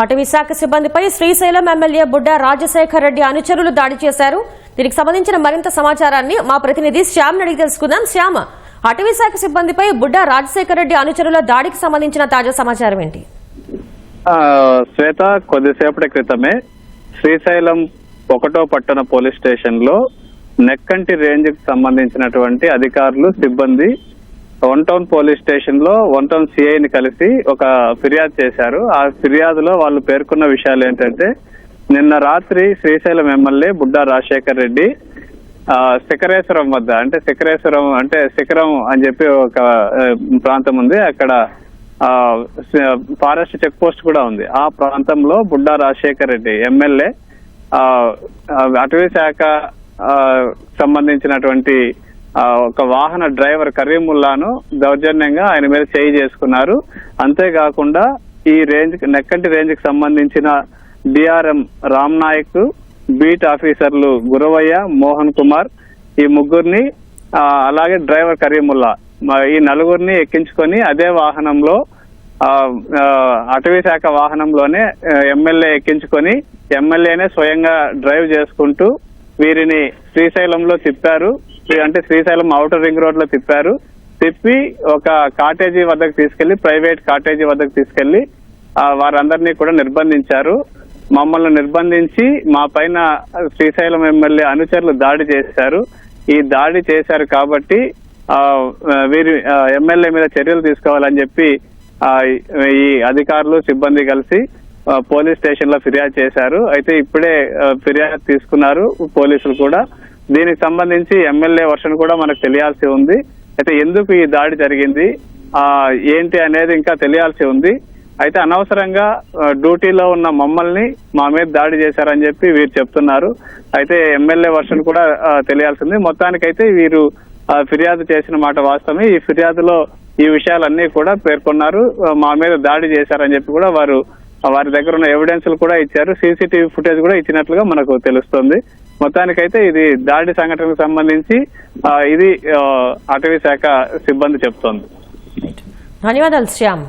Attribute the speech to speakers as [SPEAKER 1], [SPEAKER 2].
[SPEAKER 1] అటవీ శాఖ సిబ్బందిపై శ్రీశైలం ఎమ్మెల్యే బుడ్డా రాజశేఖర్ రెడ్డి అనుచరులు దాడి చేశారు. దీనికి సంబంధించిన మరింత సమాచారాన్ని మా ప్రతినిధి శ్యామ్ అడిగి తెలుసుకుందాం. శ్యామ్, అటవీ శాఖ సిబ్బందిపై బుడ్డా రాజశేఖర్ రెడ్డి అనుచరుల దాడికి సంబంధించిన తాజా సమాచారం ఏంటి?
[SPEAKER 2] శ్వేత, కొద్దిసేపటి క్రితమే శ్రీశైలం 1వ పట్టణ పోలీస్ స్టేషన్ లో నెక్కంటి రేంజ్ కి సంబంధించినటువంటి అధికారులు సిబ్బంది 1 టౌన్ పోలీస్ స్టేషన్ లో 1 టౌన్ సిఐని కలిసి ఒక ఫిర్యాదు చేశారు. ఆ ఫిర్యాదులో వాళ్ళు పేర్కొన్న విషయాలు ఏంటంటే, నిన్న రాత్రి శ్రీశైలం ఎమ్మెల్యే బుడ్డా రాజశేఖర్ రెడ్డి శిఖరేశ్వరం వద్ద, అంటే శిఖరం అని చెప్పి ఒక ప్రాంతం ఉంది, అక్కడ ఫారెస్ట్ చెక్ పోస్ట్ కూడా ఉంది. ఆ ప్రాంతంలో బుడ్డా రాజశేఖర్ రెడ్డి ఎమ్మెల్యే అటవీ శాఖ సంబంధించినటువంటి ఒక వాహన డ్రైవర్ కరీముల్లాను దౌర్జన్యంగా ఆయన మీద చేయి చేసుకున్నారు. అంతేకాకుండా ఈ నెక్కంటి రేంజ్ కి సంబంధించిన డిఆర్ఎం రామ్ నాయక్, బీట్ ఆఫీసర్లు గురవయ్య, మోహన్ కుమార్, ఈ ముగ్గురిని అలాగే డ్రైవర్ కరీముల్లా, ఈ నలుగురిని ఎక్కించుకొని అదే వాహనంలో అటవీ శాఖ వాహనంలోనే ఎమ్మెల్యే ఎక్కించుకొని ఎమ్మెల్యేనే స్వయంగా డ్రైవ్ చేసుకుంటూ వీరిని శ్రీశైలంలో తిప్పారు. అంటే శ్రీశైలం ఔటర్ రింగ్ రోడ్ లో తిప్పి ఒక కాటేజీ వద్దకు తీసుకెళ్లి, ప్రైవేట్ కాటేజీ వద్దకు తీసుకెళ్లి వారందరినీ కూడా నిర్బంధించారు. మమ్మల్ని నిర్బంధించి మా పైన శ్రీశైలం ఎమ్మెల్యే అనుచరులు దాడి చేశారు. ఈ దాడి చేశారు కాబట్టి వీరి ఎమ్మెల్యే మీద చర్యలు తీసుకోవాలని చెప్పి ఈ అధికారులు సిబ్బంది కలిసి పోలీస్ స్టేషన్ లో ఫిర్యాదు చేశారు. అయితే ఇప్పుడే ఫిర్యాదు తీసుకున్నారు పోలీసులు కూడా. దీనికి సంబంధించి ఎమ్మెల్యే వర్షన్ కూడా మనకు తెలియాల్సి ఉంది. అయితే ఎందుకు ఈ దాడి జరిగింది ఏంటి అనేది ఇంకా తెలియాల్సి ఉంది. అయితే అనవసరంగా డ్యూటీలో ఉన్న మమ్మల్ని మా మీద దాడి చేశారని చెప్పి వీరు చెప్తున్నారు. అయితే ఎమ్మెల్యే వర్షన్ కూడా తెలియాల్సింది. మొత్తానికైతే వీరు ఫిర్యాదు చేసిన మాట వాస్తవమే. ఈ ఫిర్యాదులో ఈ విషయాలన్నీ కూడా పేర్కొన్నారు. మా మీద దాడి చేశారని చెప్పి కూడా వారి దగ్గర ఉన్న ఎవిడెన్స్లు కూడా ఇచ్చారు. సీసీటీవీ ఫుటేజ్ కూడా ఇచ్చినట్లుగా మనకు తెలుస్తుంది. మొత్తానికైతే ఇది దాడి సంఘటనకు సంబంధించి ఇది అటవీ శాఖ సిబ్బంది చెప్తోంది.
[SPEAKER 1] ధన్యవాదాలు శ్యామ్.